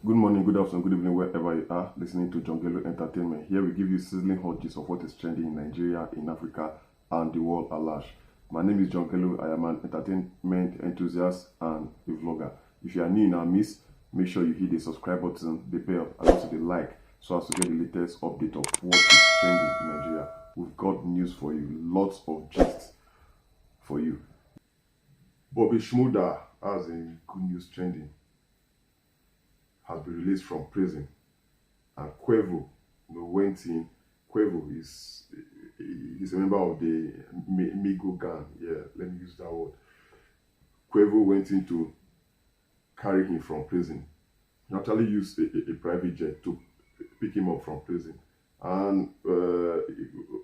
Good morning, good afternoon, good evening, wherever you are listening to Jongelo Entertainment. Here we give you sizzling hot gist of what is trending in Nigeria, in Africa, and the world at large. My name is Jongelo. I am an entertainment enthusiast and a vlogger. If you are new in our midst, make sure you hit the subscribe button, the bell, and also the like so as to get the latest update of what is trending in Nigeria. We've got news for you, lots of gist for you. Bobby Shmurda has a good news trending. Has been released from prison, and Quavo, went in. Quavo is a member of the Migo gang. Yeah, let me use that word. Quavo went in to carry him from prison. He actually used a private jet to pick him up from prison. And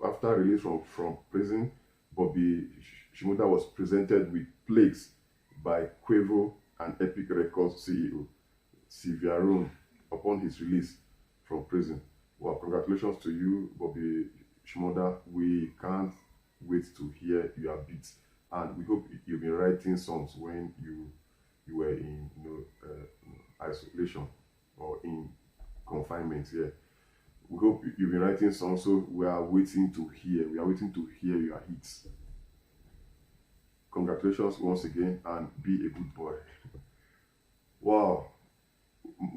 after release from prison, Bobby Shmurda was presented with plaques by Quavo and Epic Records CEO Sylvia Rome upon his release from prison. Well, congratulations to you, Bobby Shmurda. We can't wait to hear your beats, and we hope you've been writing songs when you were in isolation or in confinement. Yeah, we hope you've been writing songs. So we are waiting to hear. We are waiting to hear your hits. Congratulations once again, and be a good boy. Wow.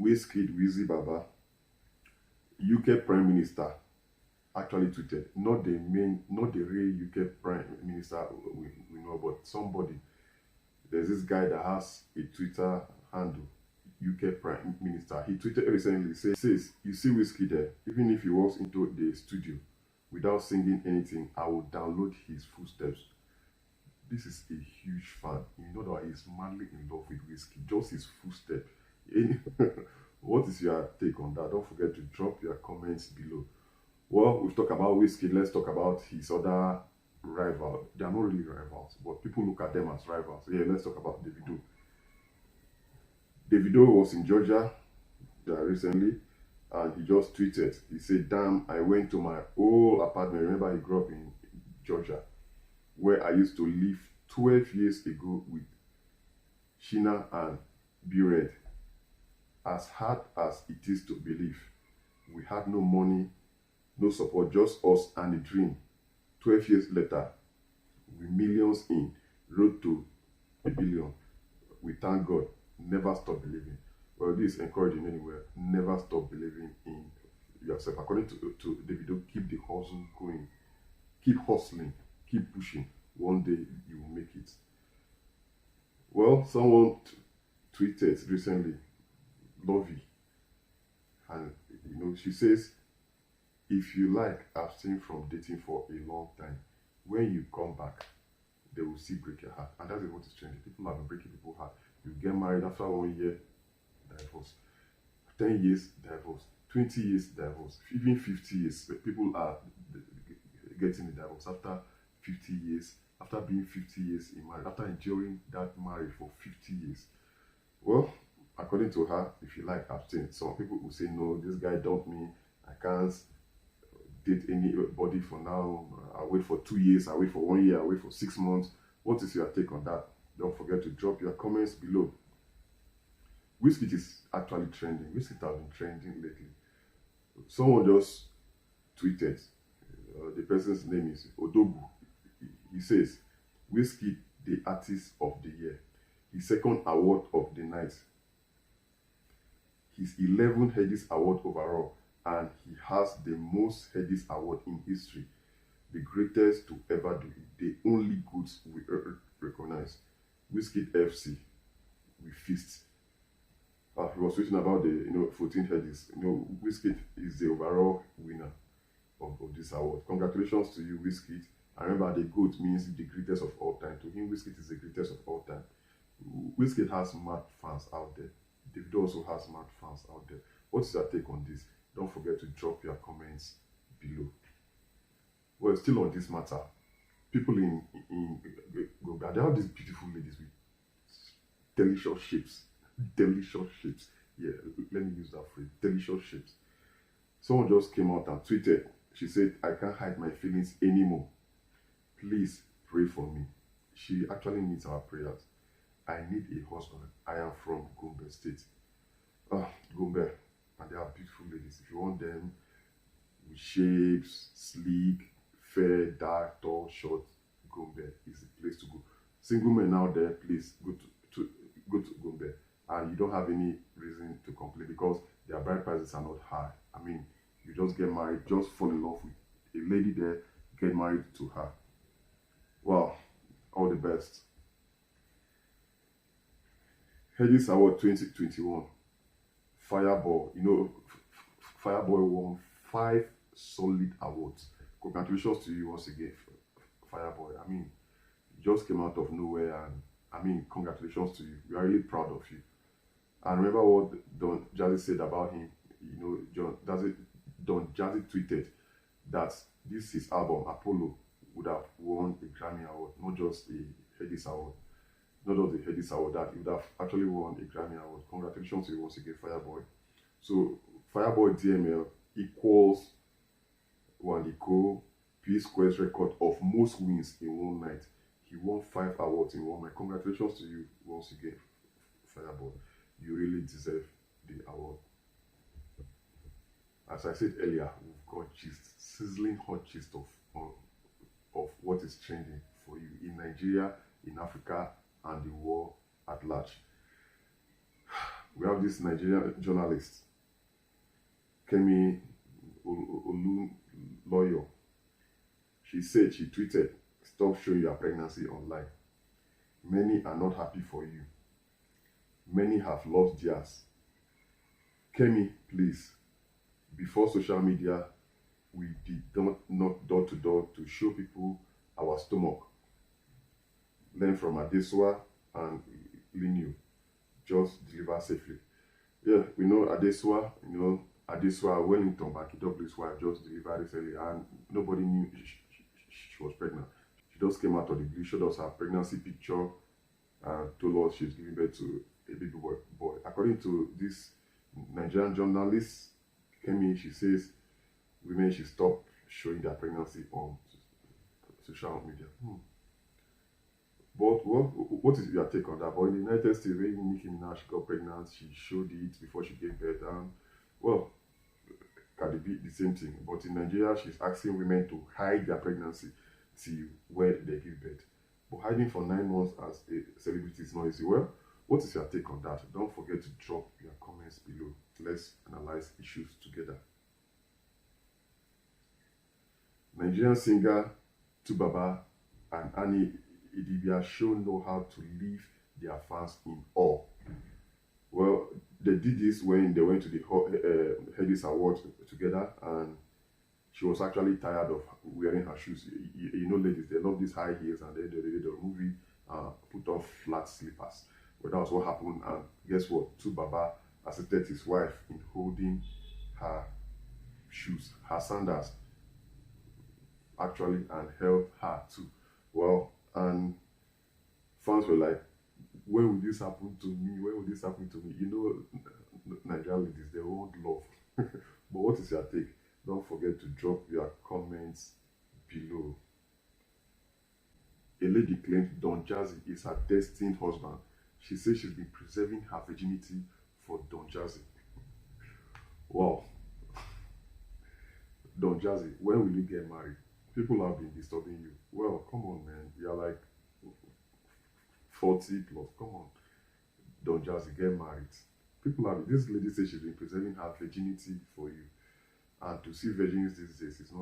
Wizkid Wizzy Baba, UK Prime Minister, actually tweeted, not the real UK Prime Minister we know, but somebody. There's this guy that has a Twitter handle, UK Prime Minister. He tweeted recently, says, you see Wizkid there, even if he walks into the studio without singing anything, I will download his footsteps. This is a huge fan. You know that he's madly in love with Wizkid, just his footsteps. What is your take on that? Don't forget to drop your comments below. Well, we've talked about Wizkid. Let's talk about his other rival. They are not really rivals, but people look at them as rivals. Yeah, let's talk about Davido. Davido was in Georgia recently, and he just tweeted. He said, damn, I went to my old apartment. Remember, he grew up in Georgia, where I used to live 12 years ago with Sheena and B-Red. As hard as it is to believe, we had no money, no support, just us and a dream. 12 years later, with millions in, road to a billion. We thank God, never stop believing. Well, this is encouraging anywhere. Never stop believing in yourself. According to Davido, keep the hustle going. Keep hustling, keep pushing. One day you will make it. Well, someone tweeted recently, Lovey, and she says, if you like abstain from dating for a long time, when you come back they will still break your heart. And that is what is trending. People have been breaking people's heart. You get married, after 1 year, divorce. 10 years, divorce. 20 years, divorce. Even 50 years, people are getting a divorce after 50 years, after being 50 years in marriage, after enduring that marriage for 50 years. Well, according to her, if you like abstain, some people will say, no, this guy dumped me, I can't date anybody for now. I'll wait for 2 years, I'll wait for 1 year, I'll wait for 6 months. What is your take on that? Don't forget to drop your comments below. Wizkid is actually trending. Wizkid has been trending lately. Someone just tweeted, the person's name is Odogu. He says, Wizkid, the artist of the year. His second award of the night. His 11th Headies Award overall, and he has the most Headies Award in history. The greatest to ever do it. The only goods we recognize. Wizkid FC, we feast. He was tweeting about the 14 Headies. Wizkid is the overall winner of this award. Congratulations to you, Wizkid. And remember, the GOAT means the greatest of all time. To him, Wizkid is the greatest of all time. Wizkid has mad fans out there. Davido also has mad fans out there. What's your take on this? Don't forget to drop your comments below. Well, still on this matter, people in Goga, they have these beautiful ladies with delicious shapes. Delicious shapes. Yeah, let me use that phrase. Delicious shapes. Someone just came out and tweeted. She said, I can't hide my feelings anymore. Please pray for me. She actually needs our prayers. I need a husband. I am from Gombe State. Gombe, and they are beautiful ladies. If you want them with shapes, sleek, fair, dark, tall, short, Gombe is the place to go. Single men out there, please go to Gombe, and you don't have any reason to complain because their bride prices are not high. I mean, you just get married, just fall in love with a lady there, get married to her. Wow, all the best. Headies Award 2021. Fireball, Fireboy won 5 solid awards. Congratulations to you once again, Fireboy. I mean, you just came out of nowhere, and I mean, congratulations to you. We are really proud of you. And remember what Don Jazzy said about him. Don Jazzy tweeted that his album Apollo would have won a Grammy Award, not just a Headies Award. Not just the Headies Award, that he would have actually won a Grammy Award. Congratulations to you once again, Fireboy. So Fireboy DML equals Wandiko P Square's record of most wins in one night. He won 5 awards in one night. Congratulations to you once again, Fireboy. You really deserve the award. As I said earlier, we've got gist, sizzling hot gist of what is trending for you in Nigeria, in Africa, and the world at large. We have this Nigerian journalist, Kemi Olunloyo. She tweeted, "Stop showing your pregnancy online. Many are not happy for you. Many have lost theirs. Kemi, please, before social media, we did not knock door to door to show people our stomach. Learn from Adesua and Linio. Just deliver safely." Yeah, we know Adesua, Adesua Wellington, Bakidoglu's wife, just delivered recently, and nobody knew she was pregnant. She just came out of the blue, showed us her pregnancy picture, and told us she's giving birth to a baby boy. According to this Nigerian journalist, Kemi, she says women should stop showing their pregnancy on social media. But what is your take on that? But in the United States, when Nicki Minaj got pregnant, she showed it before she gave birth, and well, Cardi B the same thing. But in Nigeria, she's asking women to hide their pregnancy till when they give birth. But hiding for 9 months as a celebrity is not easy. Well, what is your take on that? Don't forget to drop your comments below. Let's analyze issues together. Nigerian singer Tubaba and Annie Idibia show know how to leave their fans in awe. Well, they did this when they went to the Headies Awards together, and she was actually tired of wearing her shoes. Ladies, they love these high heels, and then they remove it, put on flat slippers. But that was what happened, and guess what? Tubaba assisted his wife in holding her shoes, her sandals, actually, and held her too. Well, and fans were like, when will this happen to me? When will this happen to me? Nigerian ladies, they want love. But what is your take? Don't forget to drop your comments below. A lady claims Don Jazzy is her destined husband. She says she's been preserving her virginity for Don Jazzy. Wow. Don Jazzy, when will you get married? People have been disturbing you. Well, come on, man. You're like 40 plus. Come on. Don Jazzy, get married. People have. This lady says she's been preserving her virginity for you. And to see virgins these days is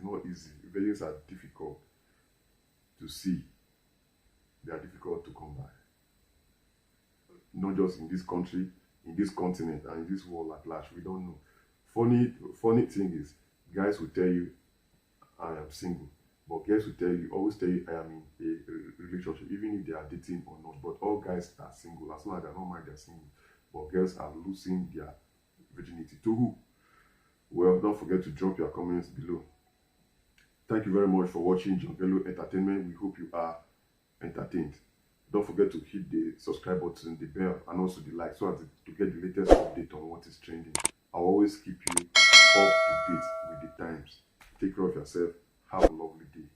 not easy. Virgins are difficult to see. They are difficult to come by. Not just in this country, in this continent, and in this world at large. We don't know. Funny thing is, guys will tell you, I am single. But girls will always tell you, I am in a relationship, even if they are dating or not. But all guys are single. As long as they're not married, they're single. But girls are losing their virginity. To who? Well, don't forget to drop your comments below. Thank you very much for watching John Bello Entertainment. We hope you are entertained. Don't forget to hit the subscribe button, the bell, and also the like, so as to get the latest update on what is trending. I'll always keep you up to date with the times. Take care of yourself. Have a lovely day.